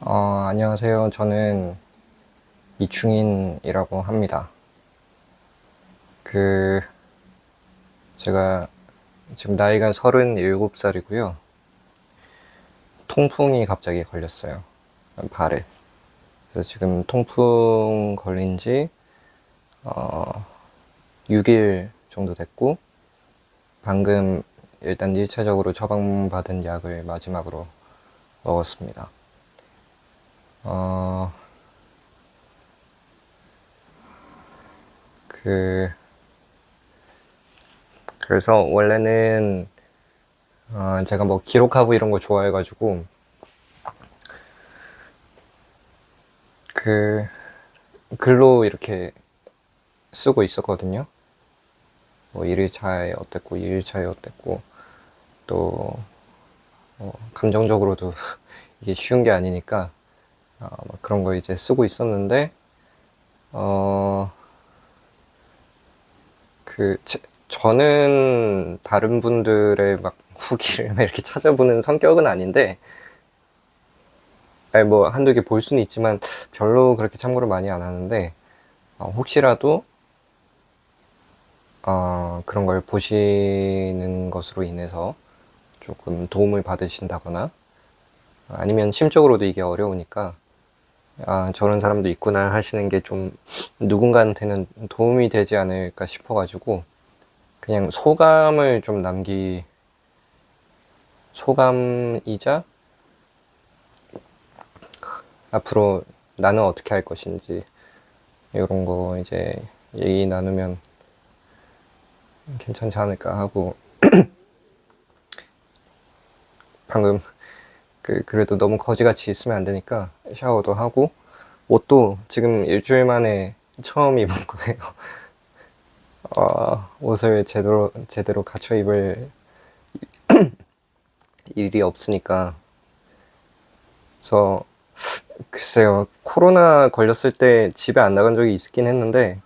안녕하세요. 저는 이충인이라고 합니다. 그, 제가 지금 나이가 37살이고요. 통풍이 갑자기 걸렸어요. 발에. 그래서 지금 통풍 걸린 지, 6일 정도 됐고, 방금 일단 1차적으로 처방받은 약을 마지막으로 먹었습니다. 어, 그, 그래서 원래는 제가 뭐 기록하고 이런 거 좋아해가지고 그 글로 이렇게 쓰고 있었거든요. 뭐 1일차에 어땠고 2일차에 어땠고 또 감정적으로도 이게 쉬운 게 아니니까 막 그런 거 이제 쓰고 있었는데 어, 저는 다른 분들의 막 후기를 막 이렇게 찾아보는 성격은 아닌데 아니 뭐 한두 개 볼 수는 있지만 별로 그렇게 참고를 많이 안 하는데 혹시라도 그런 걸 보시는 것으로 인해서 조금 도움을 받으신다거나 아니면 심적으로도 이게 어려우니까 저런 사람도 있구나 하시는 게 좀 누군가한테는 도움이 되지 않을까 싶어가지고 그냥 소감이자 앞으로 나는 어떻게 할 것인지 이런 거 이제 얘기 나누면 괜찮지 않을까 하고 방금 그래도 너무 거지같이 있으면 안 되니까 샤워도 하고 옷도 지금 일주일 만에 처음 입은 거예요. 옷을 제대로 갖춰 입을 일이 없으니까. 그래서 글쎄요, 코로나 걸렸을 때 집에 안 나간 적이 있긴 했는데,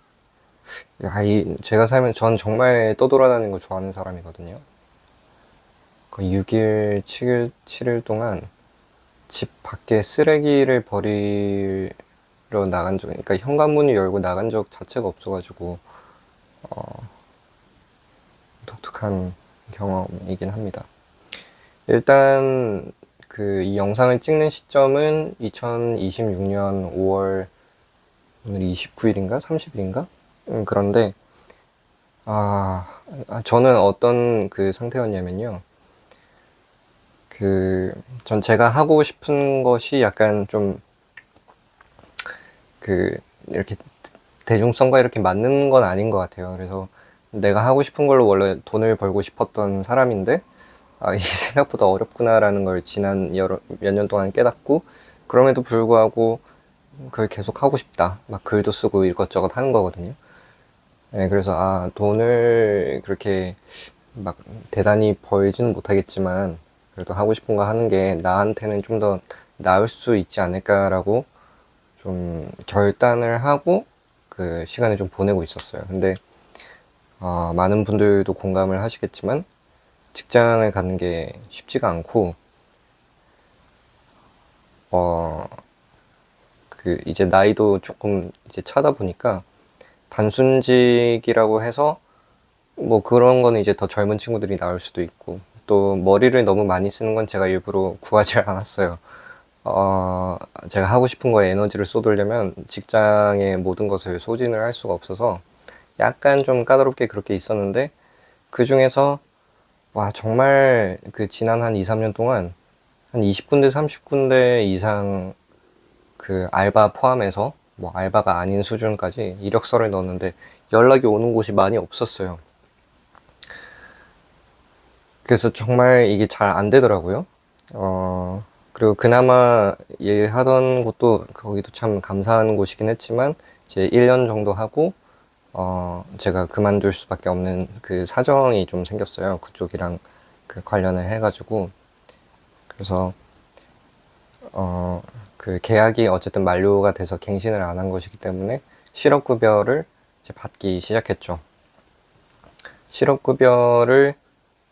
제가 살면 전 정말 떠돌아다니는 거 좋아하는 사람이거든요. 거의 6일, 7일 동안 집 밖에 쓰레기를 버리러 나간 적, 그러니까 현관문을 열고 나간 적 자체가 없어가지고, 독특한 경험이긴 합니다. 일단 이 영상을 찍는 시점은 2026년 5월 오늘이 29일인가 30일인가 그런데 저는 어떤 그 상태였냐면요. 전 제가 하고 싶은 것이 약간 좀 이렇게 대중성과 이렇게 맞는 건 아닌 것 같아요. 그래서 내가 하고 싶은 걸로 원래 돈을 벌고 싶었던 사람인데 이게 생각보다 어렵구나라는 걸 지난 몇 년 동안 깨닫고 그럼에도 불구하고 그걸 계속 하고 싶다. 막 글도 쓰고 이것저것 하는 거거든요. 네, 그래서 돈을 그렇게 막 대단히 벌지는 못하겠지만 그래도 하고 싶은 거 하는 게 나한테는 좀 더 나을 수 있지 않을까라고 좀 결단을 하고 그 시간을 좀 보내고 있었어요. 근데 많은 분들도 공감을 하시겠지만 직장을 가는 게 쉽지가 않고 어, 이제 나이도 조금 이제 차다 보니까 단순직이라고 해서 뭐 그런 거는 이제 더 젊은 친구들이 나올 수도 있고 또 머리를 너무 많이 쓰는 건 제가 일부러 구하지 않았어요. 어, 제가 하고 싶은 거에 에너지를 쏟으려면 직장의 모든 것을 소진을 할 수가 없어서 약간 좀 까다롭게 그렇게 있었는데 그 중에서 와 정말 지난 한 2, 3년 동안 한 20군데, 30군데 이상 알바 포함해서 뭐 알바가 아닌 수준까지 이력서를 넣었는데 연락이 오는 곳이 많이 없었어요. 그래서 정말 이게 잘 안 되더라고요. 그리고 그나마 일하던 곳도 거기도 참 감사한 곳이긴 했지만 이제 1년 정도 하고 제가 그만둘 수밖에 없는 그 사정이 좀 생겼어요. 그쪽이랑 관련을 해가지고 그래서 계약이 어쨌든 만료가 돼서 갱신을 안 한 것이기 때문에 실업급여를 이제 받기 시작했죠. 실업급여를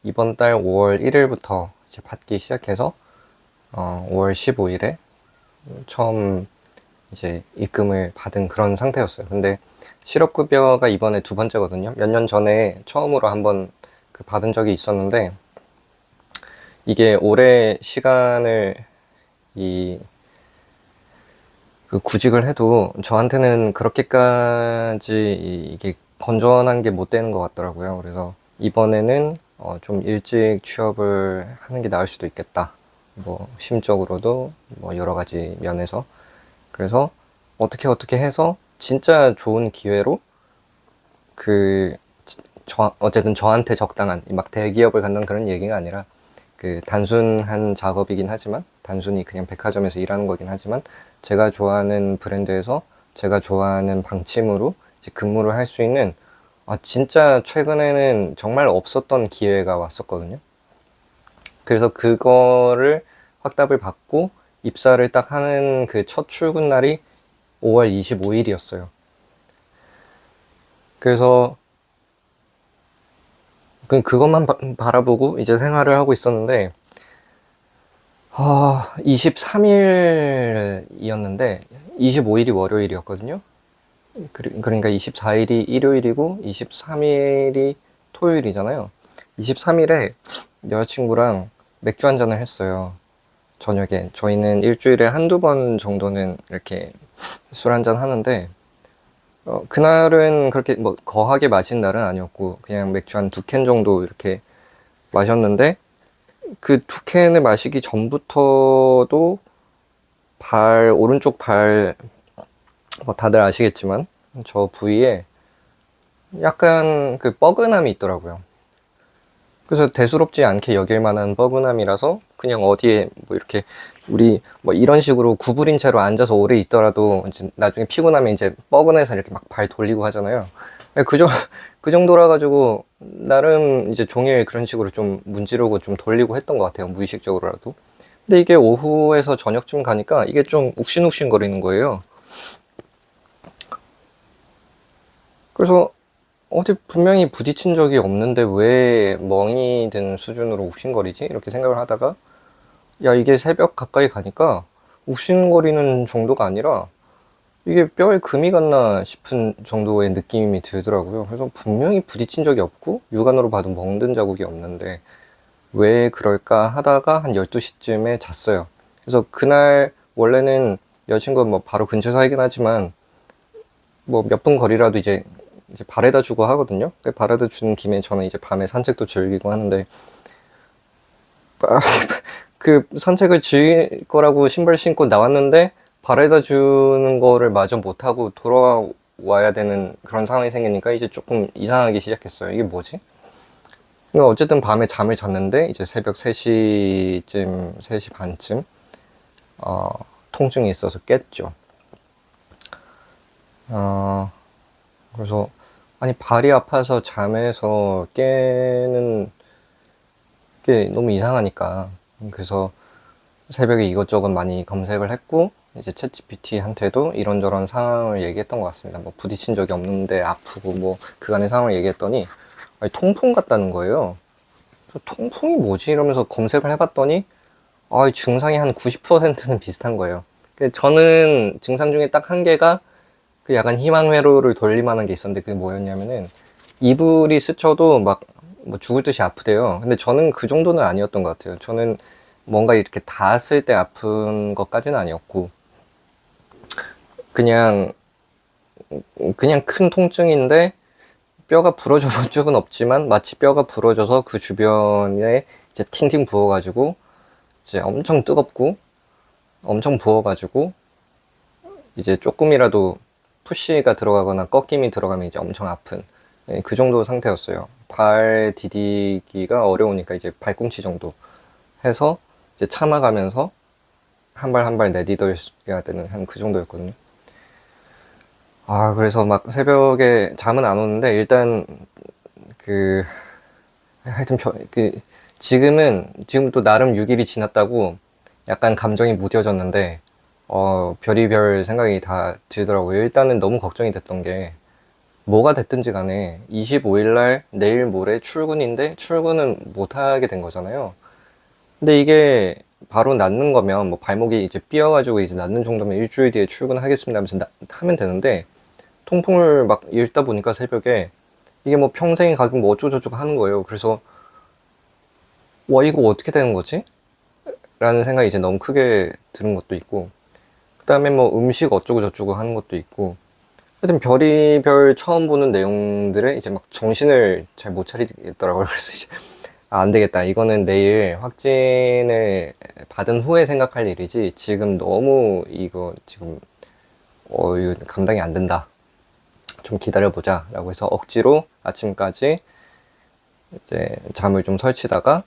이번 달 5월 1일부터 이제 받기 시작해서 5월 15일에 처음 이제 입금을 받은 그런 상태였어요. 근데 실업급여가 이번에 두 번째거든요. 몇 년 전에 처음으로 한번 그 받은 적이 있었는데, 이게 오래 시간을 이 그 구직을 해도 저한테는 그렇게까지 이게 건전한 게 못 되는 것 같더라고요. 그래서 이번에는 좀 일찍 취업을 하는 게 나을 수도 있겠다. 뭐 심적으로도 뭐 여러 가지 면에서. 그래서 어떻게 해서 진짜 좋은 기회로 그 어쨌든 저한테 적당한 막 대기업을 간다는 그런 얘기가 아니라 그 단순한 작업이긴 하지만, 단순히 그냥 백화점에서 일하는 거긴 하지만, 제가 좋아하는 브랜드에서 제가 좋아하는 방침으로 이제 근무를 할 수 있는, 진짜 최근에는 정말 없었던 기회가 왔었거든요. 그래서 그거를 확답을 받고 입사를 딱 하는 그 첫 출근 날이 5월 25일이었어요. 그래서 그것만 바라보고 이제 생활을 하고 있었는데, 23일이었는데 25일이 월요일이었거든요. 그러니까 24일이 일요일이고 23일이 토요일이잖아요. 23일에 여자친구랑 맥주 한 잔을 했어요. 저녁에. 저희는 일주일에 한두 번 정도는 이렇게 술 한 잔 하는데, 그날은 그렇게 뭐 거하게 마신 날은 아니었고, 그냥 맥주 한 두 캔 정도 이렇게 마셨는데, 그 두 캔을 마시기 전부터도 오른쪽 발, 뭐 다들 아시겠지만, 저 부위에 약간 그 뻐근함이 있더라고요. 그래서 대수롭지 않게 여길 만한 뻐근함이라서 그냥 어디에 뭐 이렇게 우리 뭐 이런 식으로 구부린 채로 앉아서 오래 있더라도 이제 나중에 피곤하면 이제 뻐근해서 이렇게 막 발 돌리고 하잖아요. 그, 정, 그 정도라 가지고 나름 이제 종일 그런 식으로 좀 문지르고 좀 돌리고 했던 것 같아요. 무의식적으로라도. 근데 이게 오후에서 저녁쯤 가니까 이게 좀 욱신욱신 거리는 거예요. 그래서 어디 분명히 부딪힌 적이 없는데 왜 멍이 든 수준으로 욱신거리지? 이렇게 생각을 하다가, 야, 이게 새벽 가까이 가니까 욱신거리는 정도가 아니라 이게 뼈에 금이 갔나 싶은 정도의 느낌이 들더라고요. 그래서 분명히 부딪힌 적이 없고 육안으로 봐도 멍든 자국이 없는데 왜 그럴까 하다가 한 12시쯤에 잤어요. 그래서 그날 원래는 여자친구가 뭐 바로 근처 살긴 하지만 뭐 몇 분 거리라도 이제 바래다 주고 하거든요. 바래다 주는 김에 저는 이제 밤에 산책도 즐기고 하는데, 그 산책을 즐길 거라고 신발 신고 나왔는데 바래다 주는 거를 마저 못하고 돌아와야 되는 그런 상황이 생기니까 이제 조금 이상하기 시작했어요. 이게 뭐지? 그러니까 어쨌든 밤에 잠을 잤는데 이제 새벽 3시쯤, 3시 반쯤 어, 통증이 있어서 깼죠. 어, 그래서 아니 발이 아파서 잠에서 깨는 게 너무 이상하니까, 그래서 새벽에 이것저것 많이 검색을 했고 이제 챗GPT한테도 이런저런 상황을 얘기했던 것 같습니다. 뭐 부딪힌 적이 없는데 아프고 뭐 그간의 상황을 얘기했더니 아니, 통풍 같다는 거예요. 통풍이 뭐지? 이러면서 검색을 해봤더니 증상이 한 90%는 비슷한 거예요. 저는 증상 중에 딱 한 개가 그 약간 희망회로를 돌릴 만한 게 있었는데, 그게 뭐였냐면은 이불이 스쳐도 막 뭐 죽을 듯이 아프대요. 근데 저는 그 정도는 아니었던 것 같아요. 저는 뭔가 이렇게 닿았을 때 아픈 것까지는 아니었고, 그냥 큰 통증인데 뼈가 부러져 본 적은 없지만 마치 뼈가 부러져서 그 주변에 이제 팅팅 부어가지고 이제 엄청 뜨겁고 엄청 부어가지고 이제 조금이라도 푸시가 들어가거나 꺾임이 들어가면 이제 엄청 아픈, 그 정도 상태였어요. 발 디디기가 어려우니까 이제 발꿈치 정도 해서 이제 참아가면서 한 발 한 발 내디뎌야 되는 한 그 정도였거든요. 그래서 막 새벽에 잠은 안 오는데 일단 그 하여튼 지금 또 나름 6일이 지났다고 약간 감정이 무뎌졌는데 별의별 생각이 다 들더라고요. 일단은 너무 걱정이 됐던 게, 뭐가 됐든지 간에 25일 날 내일 모레 출근인데 출근은 못 하게 된 거잖아요. 근데 이게 바로 낫는 거면 뭐 발목이 이제 삐어가지고 이제 낫는 정도면 일주일 뒤에 출근하겠습니다 하면서 하면 되는데, 통풍을 막 읽다 보니까 새벽에 이게 뭐 평생이 가긴 뭐 어쩌고저쩌고 하는 거예요. 그래서 와, 이거 어떻게 되는 거지? 라는 생각이 이제 너무 크게 드는 것도 있고, 그 다음에 뭐 음식 어쩌고저쩌고 하는 것도 있고, 하여튼 별의별 처음 보는 내용들에 이제 막 정신을 잘 못 차리겠더라고요. 그래서 이제 안 되겠다. 이거는 내일 확진을 받은 후에 생각할 일이지, 지금 너무 이거 지금 이거 감당이 안 된다. 좀 기다려보자. 라고 해서 억지로 아침까지 이제 잠을 좀 설치다가,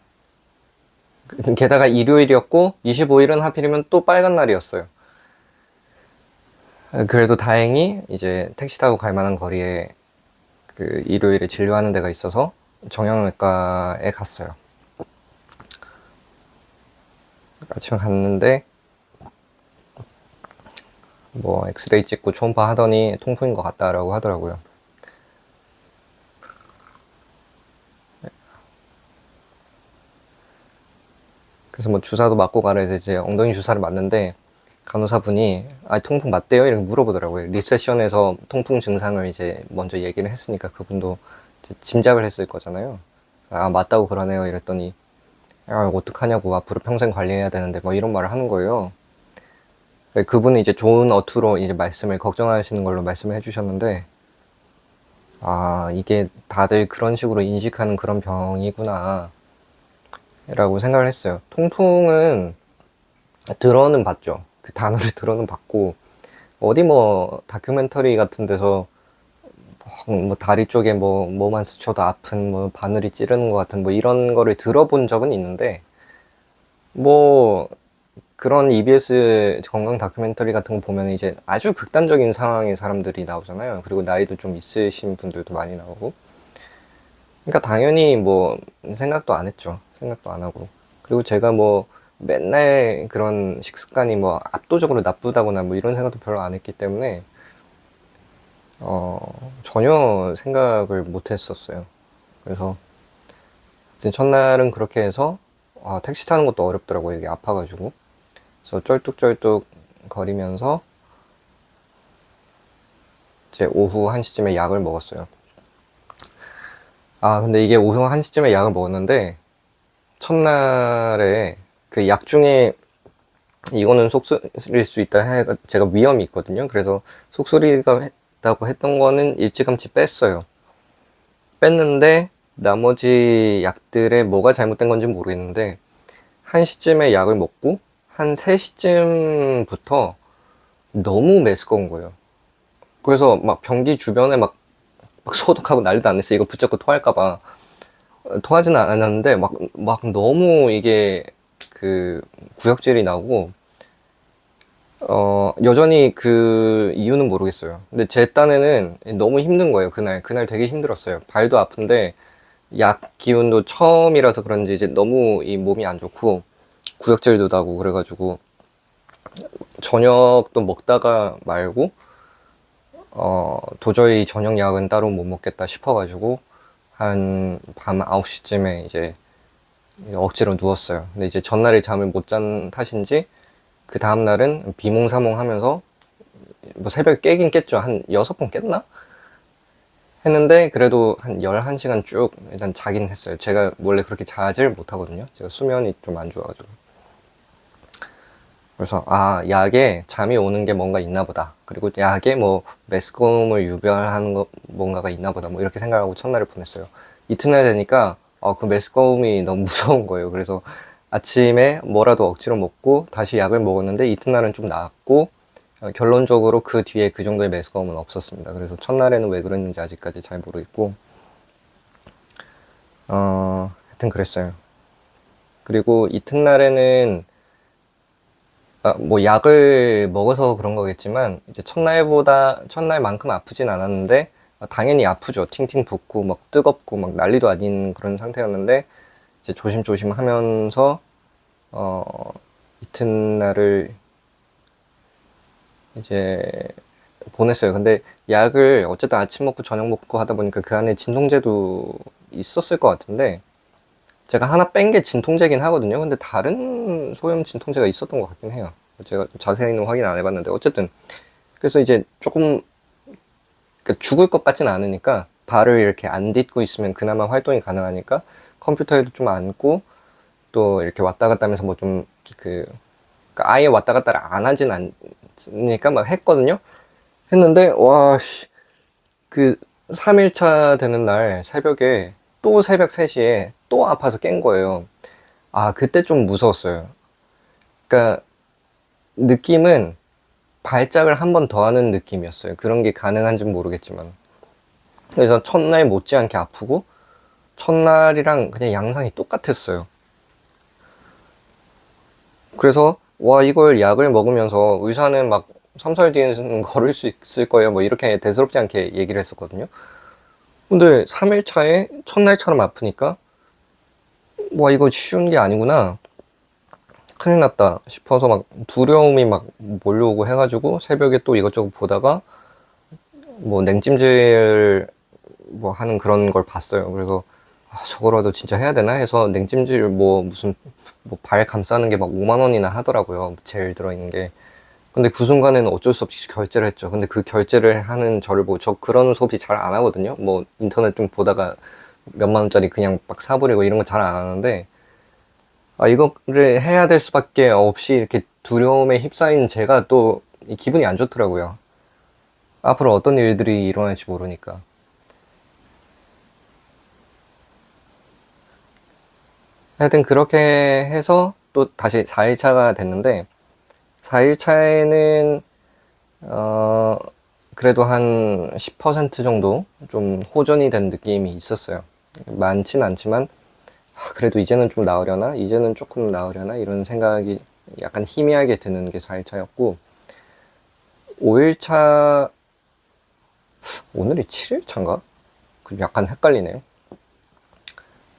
게다가 일요일이었고 25일은 하필이면 또 빨간 날이었어요. 그래도 다행히 이제 택시 타고 갈 만한 거리에 그 일요일에 진료하는 데가 있어서 정형외과에 갔어요. 아침에 갔는데 뭐 엑스레이 찍고 초음파 하더니 통풍인 것 같다라고 하더라고요. 그래서 뭐 주사도 맞고 가라 해서 이제 엉덩이 주사를 맞는데, 간호사분이 통풍 맞대요? 이렇게 물어보더라고요. 리세션에서 통풍 증상을 이제 먼저 얘기를 했으니까 그분도 이제 짐작을 했을 거잖아요. 맞다고 그러네요. 이랬더니 어떡하냐고, 앞으로 평생 관리해야 되는데 뭐 이런 말을 하는 거예요. 그분은 이제 좋은 어투로 이제 말씀을 걱정하시는 걸로 말씀을 해주셨는데, 이게 다들 그런 식으로 인식하는 그런 병이구나 라고 생각을 했어요. 통풍은 들어는 봤죠. 그 단어를 들어는 봤고, 어디 뭐 다큐멘터리 같은 데서 뭐 다리 쪽에 뭐만 스쳐도 아픈, 뭐 바늘이 찌르는 것 같은 뭐 이런 거를 들어본 적은 있는데, 뭐 그런 EBS 건강 다큐멘터리 같은 거 보면 이제 아주 극단적인 상황의 사람들이 나오잖아요. 그리고 나이도 좀 있으신 분들도 많이 나오고. 그러니까 당연히 뭐 생각도 안 했죠. 생각도 안 하고. 그리고 제가 뭐 맨날 그런 식습관이 뭐 압도적으로 나쁘다거나 뭐 이런 생각도 별로 안 했기 때문에 전혀 생각을 못 했었어요. 그래서 첫날은 그렇게 해서 택시 타는 것도 어렵더라고요. 이게 아파가지고. 그래서 쩔뚝쩔뚝 거리면서 이제 오후 1시쯤에 약을 먹었어요. 근데 이게 오후 1시쯤에 약을 먹었는데, 첫날에 그 약 중에 이거는 속쓰릴 수 있다 해 제가 위험이 있거든요. 그래서 속쓰리가 했다고 했던 거는 일찌감치 뺐어요. 뺐는데 나머지 약들에 뭐가 잘못된 건지 모르겠는데, 1시쯤에 약을 먹고 한 3시쯤부터 너무 메스꺼운 거예요. 그래서 막 변기 주변에 막 소독하고 난리도 안 났어요. 이거 붙잡고 토할까봐. 토하지는 않았는데 막 너무 이게 그 구역질이 나고, 여전히 그 이유는 모르겠어요. 근데 제 딴에는 너무 힘든 거예요. 그날 되게 힘들었어요. 발도 아픈데 약 기운도 처음이라서 그런지 이제 너무 이 몸이 안 좋고 구역질도 나고 그래가지고 저녁도 먹다가 말고 도저히 저녁 약은 따로 못 먹겠다 싶어가지고 한 밤 9시쯤에 이제 억지로 누웠어요. 근데 이제 전날에 잠을 못 잔 탓인지 그 다음날은 비몽사몽 하면서 뭐 새벽에 깨긴 깼죠. 한 6번 깼나? 했는데 그래도 한 11시간 쭉 일단 자긴 했어요. 제가 원래 그렇게 자질 못하거든요. 제가 수면이 좀 안 좋아가지고. 그래서 약에 잠이 오는 게 뭔가 있나 보다. 그리고 약에 뭐 메스꺼움을 유발하는 거 뭔가가 있나 보다. 뭐 이렇게 생각하고 첫날을 보냈어요. 이튿날 되니까 그 메스꺼움이 너무 무서운 거예요. 그래서 아침에 뭐라도 억지로 먹고 다시 약을 먹었는데 이튿날은 좀 나았고, 결론적으로 그 뒤에 그 정도의 메스꺼움은 없었습니다. 그래서 첫날에는 왜 그랬는지 아직까지 잘 모르겠고, 하여튼 그랬어요. 그리고 이튿날에는 뭐 약을 먹어서 그런 거겠지만 이제 첫날만큼 아프진 않았는데, 당연히 아프죠. 팅팅 붓고 막 뜨겁고 막 난리도 아닌 그런 상태였는데, 이제 조심조심 하면서 이튿날을 이제 보냈어요. 근데 약을 어쨌든 아침 먹고 저녁 먹고 하다 보니까 그 안에 진통제도 있었을 것 같은데, 제가 하나 뺀 게 진통제긴 하거든요. 근데 다른 소염 진통제가 있었던 것 같긴 해요. 제가 좀 자세히는 확인 안 해봤는데 어쨌든 그래서 이제 조금 그러니까 죽을 것 같진 않으니까 발을 이렇게 안 딛고 있으면 그나마 활동이 가능하니까 컴퓨터에도 좀 앉고 또 이렇게 왔다 갔다 하면서 뭐 좀 그 그러니까 아예 왔다 갔다를 안 하진 않으니까 막 했거든요. 했는데 와씨 그 3일차 되는 날 새벽에 또 새벽 3시에 또 아파서 깬 거예요. 아 그때 좀 무서웠어요. 그러니까 느낌은 발작을 한 번 더 하는 느낌이었어요. 그런 게 가능한지는 모르겠지만. 그래서 첫날 못지않게 아프고 첫날이랑 그냥 양상이 똑같았어요. 그래서 와 이걸 약을 먹으면서 의사는 막 3, 4일 뒤에는 걸을 수 있을 거예요. 뭐 이렇게 대수롭지 않게 얘기를 했었거든요. 근데 3일 차에 첫날처럼 아프니까 와 이거 쉬운 게 아니구나. 큰일 났다 싶어서 막 두려움이 막 몰려오고 해가지고 새벽에 또 이것저것 보다가 뭐 냉찜질 뭐 하는 그런 걸 봤어요. 그래서 아, 저거라도 진짜 해야 되나 해서 냉찜질 뭐 무슨 뭐 발 감싸는 게 막 5만 원이나 하더라고요. 젤 들어있는 게. 근데 그 순간에는 어쩔 수 없이 결제를 했죠. 근데 그 결제를 하는 저를 보고 저 그런 소비 잘 안 하거든요. 뭐 인터넷 좀 보다가 몇만 원짜리 그냥 막 사버리고 이런 거 잘 안 하는데 아 이거를 해야 될 수밖에 없이 이렇게 두려움에 휩싸인 제가 또 기분이 안 좋더라고요. 앞으로 어떤 일들이 일어날지 모르니까. 하여튼 그렇게 해서 또 다시 4일차가 됐는데 4일차에는 그래도 한 10% 정도 좀 호전이 된 느낌이 있었어요. 많진 않지만 그래도 이제는 좀 나으려나? 이제는 조금 나으려나? 이런 생각이 약간 희미하게 드는 게 4일차였고 5일차 오늘이 7일차인가? 약간 헷갈리네요.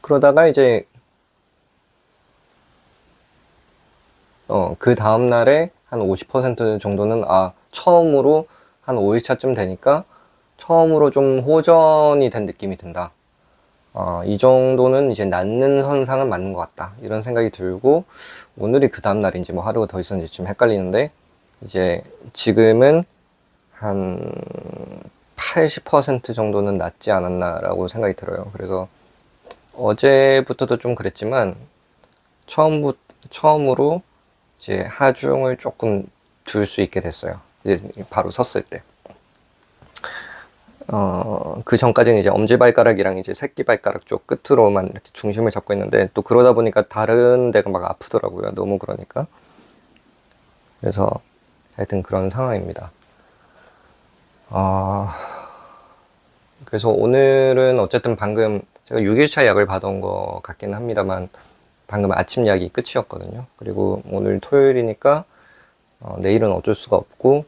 그러다가 이제 그 다음날에 한 50% 정도는 처음으로 한 5일차쯤 되니까 처음으로 좀 호전이 된 느낌이 든다. 이 정도는 이제 낫는 선상은 맞는 것 같다. 이런 생각이 들고 오늘이 그 다음날인지 뭐 하루가 더 있었는지 좀 헷갈리는데 이제 지금은 한 80% 정도는 낫지 않았나라고 생각이 들어요. 그래서 어제부터도 좀 그랬지만 처음으로 이제 하중을 조금 둘 수 있게 됐어요. 이제 바로 섰을 때. 그 전까지는 이제 엄지발가락이랑 이제 새끼발가락 쪽 끝으로만 이렇게 중심을 잡고 있는데 또 그러다 보니까 다른 데가 막 아프더라고요. 너무 그러니까. 그래서 하여튼 그런 상황입니다. 그래서 오늘은 어쨌든 방금 제가 6일차 약을 받아온 것 같긴 합니다만 방금 아침 약이 끝이었거든요. 그리고 오늘 토요일이니까 내일은 어쩔 수가 없고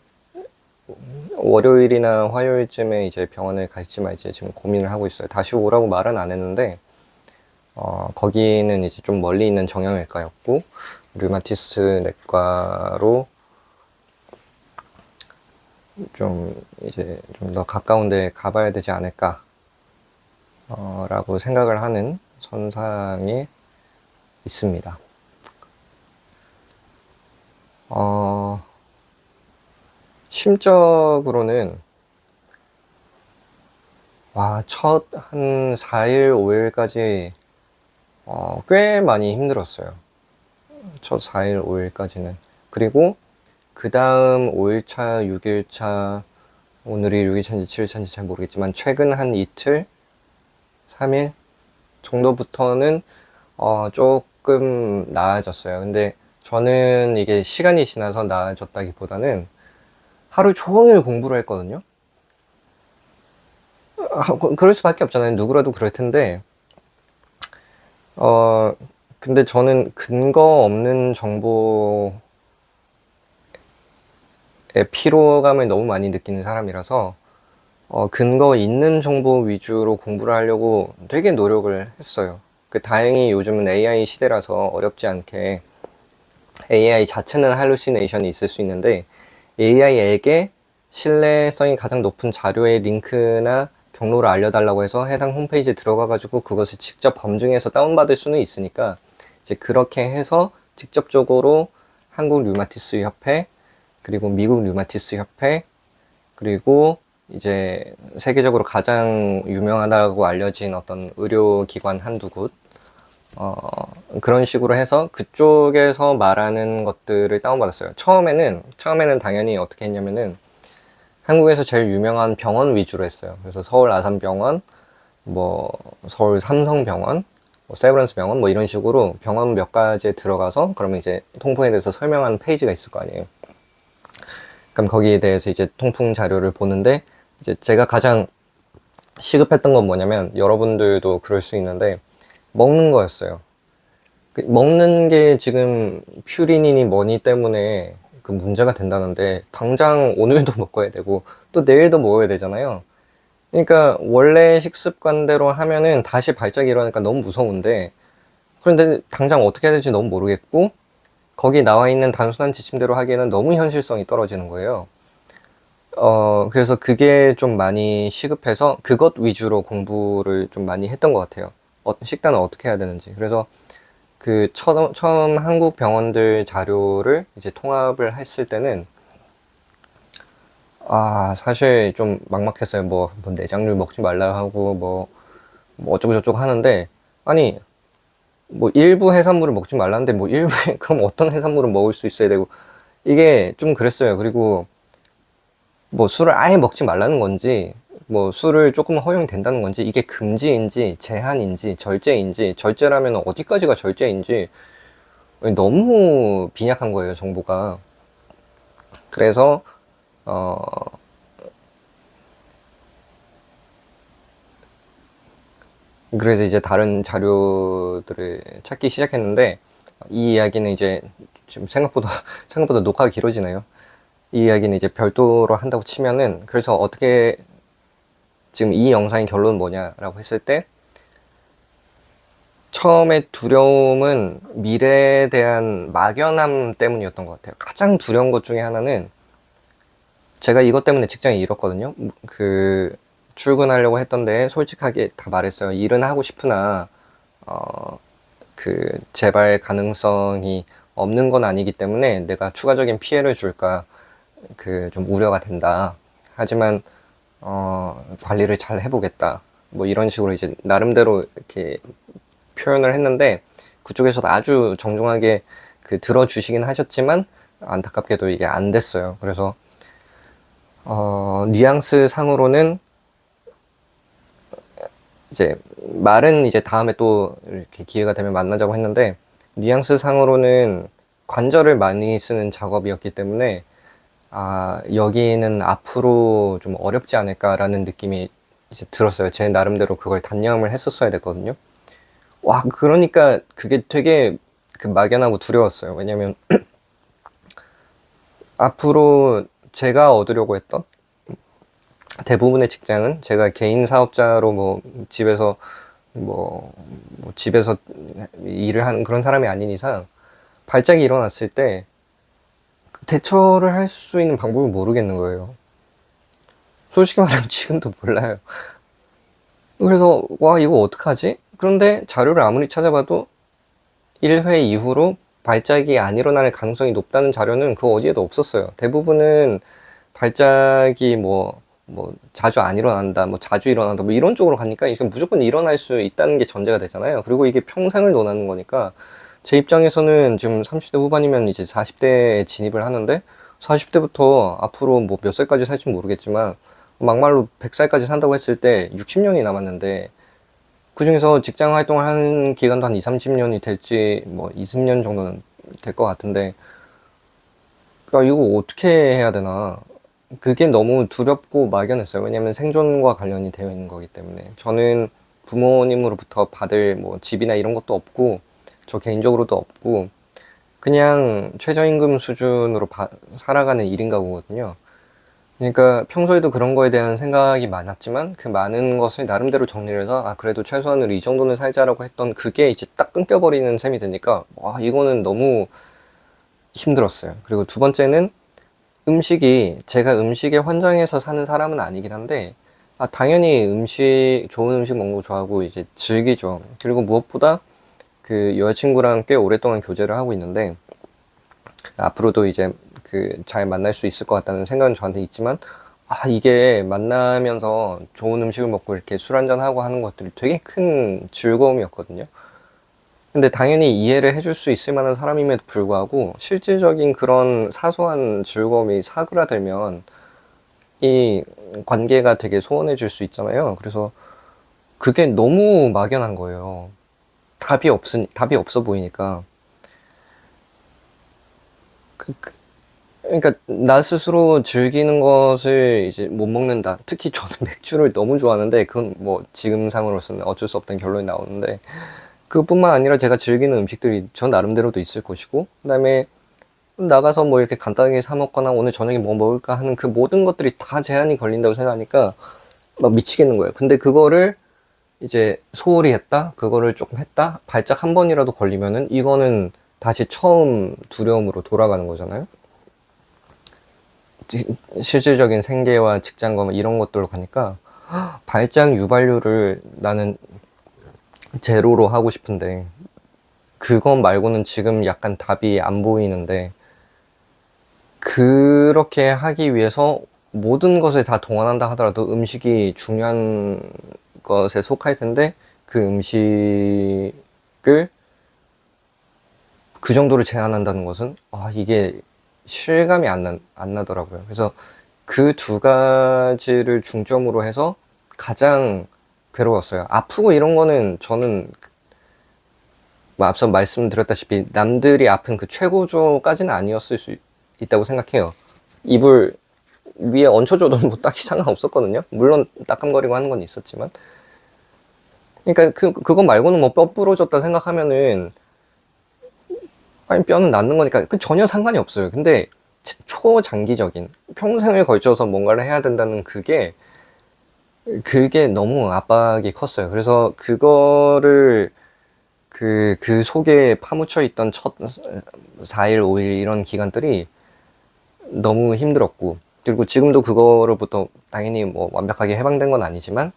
월요일이나 화요일쯤에 이제 병원을 갈지 말지 지금 고민을 하고 있어요. 다시 오라고 말은 안 했는데 거기는 이제 좀 멀리 있는 정형외과였고 류마티스 내과로 좀 이제 좀 더 가까운 데 가봐야 되지 않을까 라고 생각을 하는 선상에 있습니다. 심적으로는 첫 한 4일, 5일까지 꽤 많이 힘들었어요. 첫 4일, 5일까지는. 그리고 그 다음 5일차, 6일차, 오늘이 6일차인지 7일차인지 잘 모르겠지만 최근 한 이틀, 3일 정도부터는 조금 나아졌어요. 근데 저는 이게 시간이 지나서 나아졌다기보다는 하루 종일 공부를 했거든요. 그럴 수밖에 없잖아요. 누구라도 그럴 텐데 근데 저는 근거 없는 정보에 피로감을 너무 많이 느끼는 사람이라서 근거 있는 정보 위주로 공부를 하려고 되게 노력을 했어요. 다행히 요즘은 AI 시대라서 어렵지 않게 AI 자체는 할루시네이션이 있을 수 있는데 AI에게 신뢰성이 가장 높은 자료의 링크나 경로를 알려달라고 해서 해당 홈페이지에 들어가가지고 그것을 직접 검증해서 다운받을 수는 있으니까 이제 그렇게 해서 직접적으로 한국 류마티스 협회, 그리고 미국 류마티스 협회, 그리고 이제 세계적으로 가장 유명하다고 알려진 어떤 의료기관 한두 곳, 그런 식으로 해서 그쪽에서 말하는 것들을 다운받았어요. 처음에는 당연히 어떻게 했냐면은 한국에서 제일 유명한 병원 위주로 했어요. 그래서 서울 아산병원, 뭐 서울 삼성병원, 뭐 세브란스 병원, 뭐 이런 식으로 병원 몇 가지에 들어가서 그러면 이제 통풍에 대해서 설명하는 페이지가 있을 거 아니에요. 그럼 거기에 대해서 이제 통풍 자료를 보는데, 이제 제가 가장 시급했던 건 뭐냐면, 여러분들도 그럴 수 있는데 먹는 거였어요. 먹는 게 지금 퓨리닌이 뭐니 때문에 그 문제가 된다는데, 당장 오늘도 먹어야 되고 또 내일도 먹어야 되잖아요. 그러니까 원래 식습관대로 하면은 다시 발작이 일어나니까 너무 무서운데, 그런데 당장 어떻게 해야 될지 너무 모르겠고, 거기 나와 있는 단순한 지침대로 하기에는 너무 현실성이 떨어지는 거예요. 그래서 그게 좀 많이 시급해서 그것 위주로 공부를 좀 많이 했던 것 같아요. 식단을 어떻게 해야 되는지. 그래서 그 처음 한국 병원들 자료를 이제 통합을 했을 때는 사실 좀 막막했어요. 뭐 내장류 먹지 말라 하고 뭐 어쩌고 저쩌고 하는데, 아니 뭐 일부 해산물을 먹지 말라는데 뭐 일부에 그럼 어떤 해산물을 먹을 수 있어야 되고, 이게 좀 그랬어요. 그리고 뭐 술을 아예 먹지 말라는 건지, 뭐 술을 조금 허용된다는 건지, 이게 금지인지 제한인지 절제인지, 절제라면 어디까지가 절제인지 너무 빈약한 거예요, 정보가. 그래서 그래서 이제 다른 자료들을 찾기 시작했는데, 이 이야기는 이제 지금 생각보다 녹화가 길어지네요. 이 이야기는 이제 별도로 한다고 치면은, 그래서 어떻게 지금 이 영상의 결론은 뭐냐라고 했을 때, 처음에 두려움은 미래에 대한 막연함 때문이었던 것 같아요. 가장 두려운 것 중에 하나는, 제가 이것 때문에 직장을 잃었거든요. 출근하려고 했던데 솔직하게 다 말했어요. 일은 하고 싶으나 재발 가능성이 없는 건 아니기 때문에 내가 추가적인 피해를 줄까 좀 우려가 된다. 하지만 관리를 잘 해보겠다. 뭐 이런 식으로 이제 나름대로 이렇게 표현을 했는데, 그쪽에서도 아주 정중하게 들어주시긴 하셨지만 안타깝게도 이게 안 됐어요. 그래서 뉘앙스 상으로는 이제 말은 이제 다음에 또 이렇게 기회가 되면 만나자고 했는데, 뉘앙스 상으로는 관절을 많이 쓰는 작업이었기 때문에 여기는 앞으로 좀 어렵지 않을까라는 느낌이 이제 들었어요. 제 나름대로 그걸 단념을 했었어야 됐거든요. 그러니까 그게 되게 막연하고 두려웠어요. 왜냐면 앞으로 제가 얻으려고 했던 대부분의 직장은, 제가 개인 사업자로 집에서 일을 하는 그런 사람이 아닌 이상, 발작이 일어났을 때 대처를 할 수 있는 방법을 모르겠는 거예요. 솔직히 말하면 지금도 몰라요. 그래서 이거 어떡하지? 그런데 자료를 아무리 찾아봐도 1회 이후로 발작이 안 일어날 가능성이 높다는 자료는 그 어디에도 없었어요. 대부분은 발작이 자주 안 일어난다, 자주 일어난다, 이런 쪽으로 가니까 이게 무조건 일어날 수 있다는 게 전제가 되잖아요. 그리고 이게 평생을 논하는 거니까, 제 입장에서는 지금 30대 후반이면 이제 40대에 진입을 하는데, 40대부터 앞으로 몇 살까지 살지 모르겠지만 막말로 100살까지 산다고 했을 때 60년이 남았는데, 그 중에서 직장 활동을 하는 기간도 한 20, 30년이 될지 20년 정도는 될 것 같은데, 이거 어떻게 해야 되나. 그게 너무 두렵고 막연했어요. 왜냐면 생존과 관련이 되어 있는 거기 때문에. 저는 부모님으로부터 받을 집이나 이런 것도 없고, 저 개인적으로도 없고, 그냥 최저임금 수준으로 살아가는 1인 가구거든요. 그러니까 평소에도 그런 거에 대한 생각이 많았지만, 그 많은 것을 나름대로 정리를 해서 그래도 최소한으로 이 정도는 살자라고 했던 그게 이제 딱 끊겨버리는 셈이 되니까 이거는 너무 힘들었어요. 그리고 두 번째는, 제가 음식에 환장해서 사는 사람은 아니긴 한데, 당연히 좋은 음식 먹는 거 좋아하고 이제 즐기죠. 그리고 무엇보다 그 여자친구랑 꽤 오랫동안 교제를 하고 있는데, 앞으로도 이제 그 잘 만날 수 있을 것 같다는 생각은 저한테 있지만, 이게 만나면서 좋은 음식을 먹고 이렇게 술 한잔하고 하는 것들이 되게 큰 즐거움이었거든요. 근데 당연히 이해를 해줄 수 있을 만한 사람임에도 불구하고 실질적인 그런 사소한 즐거움이 사그라들면 이 관계가 되게 소원해질 수 있잖아요. 그래서 그게 너무 막연한 거예요. 답이 없어 보이니까. 그러니까 나 스스로 즐기는 것을 이제 못 먹는다. 특히 저는 맥주를 너무 좋아하는데 그건 뭐 지금상으로서는 어쩔 수 없다는 결론이 나오는데, 그뿐만 아니라 제가 즐기는 음식들이 저 나름대로도 있을 것이고, 그다음에 나가서 뭐 이렇게 간단하게 사 먹거나 오늘 저녁에 뭐 먹을까 하는 그 모든 것들이 다 제한이 걸린다고 생각하니까 막 미치겠는 거예요. 근데 그거를 이제 소홀히 했다? 그거를 조금 했다? 발작 한 번이라도 걸리면은 이거는 다시 처음 두려움으로 돌아가는 거잖아요. 실질적인 생계와 직장과 뭐 이런 것들로 가니까 발작 유발률을 나는 제로로 하고 싶은데, 그것 말고는 지금 약간 답이 안 보이는데, 그렇게 하기 위해서 모든 것을 다 동원한다 하더라도 음식이 중요한 것에 속할 텐데, 그 음식을 그 정도로 제한한다는 것은 이게 실감이 안 나더라고요. 그래서 그 두 가지를 중점으로 해서 가장 괴로웠어요. 아프고 이런 거는 저는 뭐 앞서 말씀드렸다시피 남들이 아픈 그 최고조까지는 아니었을 수 있다고 생각해요. 이불 위에 얹혀줘도 뭐 딱히 상관없었거든요. 물론 따끔거리고 하는 건 있었지만. 그러니까 그거 말고는 뭐 뼈 부러졌다 생각하면은 아니 뼈는 낫는 거니까 그 전혀 상관이 없어요. 근데 초장기적인 평생을 걸쳐서 뭔가를 해야 된다는 그게 너무 압박이 컸어요. 그래서 그거를 그 속에 파묻혀 있던 첫 4일, 5일 이런 기간들이 너무 힘들었고, 그리고 지금도 그거로부터 당연히 뭐 완벽하게 해방된 건 아니지만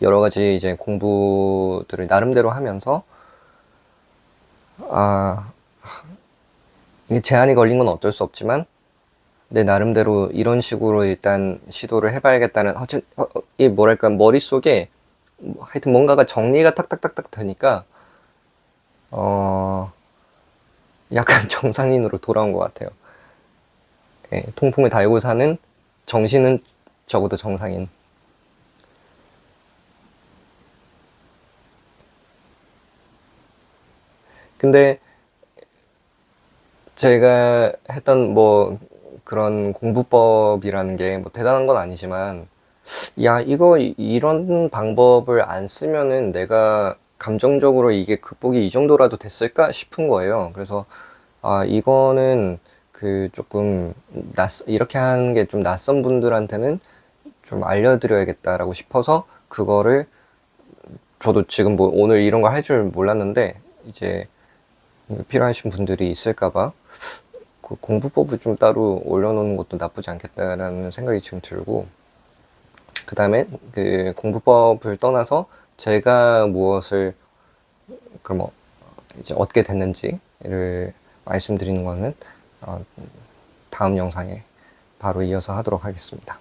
여러 가지 이제 공부들을 나름대로 하면서 이게 제한이 걸린 건 어쩔 수 없지만 내 나름대로 이런 식으로 일단 시도를 해봐야겠다는, 이 뭐랄까 머릿속에 하여튼 뭔가가 정리가 탁탁탁탁 되니까 약간 정상인으로 돌아온 것 같아요. 예, 통풍을 달고 사는, 정신은 적어도 정상인. 근데 제가 했던 뭐 그런 공부법이라는 게 뭐 대단한 건 아니지만, 이런 방법을 안 쓰면은 내가 감정적으로 이게 극복이 이 정도라도 됐을까 싶은 거예요. 그래서 이거는 그 조금 이렇게 하는 게 좀 낯선 분들한테는 좀 알려드려야겠다라고 싶어서, 그거를 저도 지금 뭐 오늘 이런 거 할 줄 몰랐는데 이제 필요하신 분들이 있을까봐 그 공부법을 좀 따로 올려놓는 것도 나쁘지 않겠다라는 생각이 지금 들고, 그 다음에 그 공부법을 떠나서 제가 무엇을 뭐 이제 얻게 됐는지를 말씀드리는 거는 다음 영상에 바로 이어서 하도록 하겠습니다.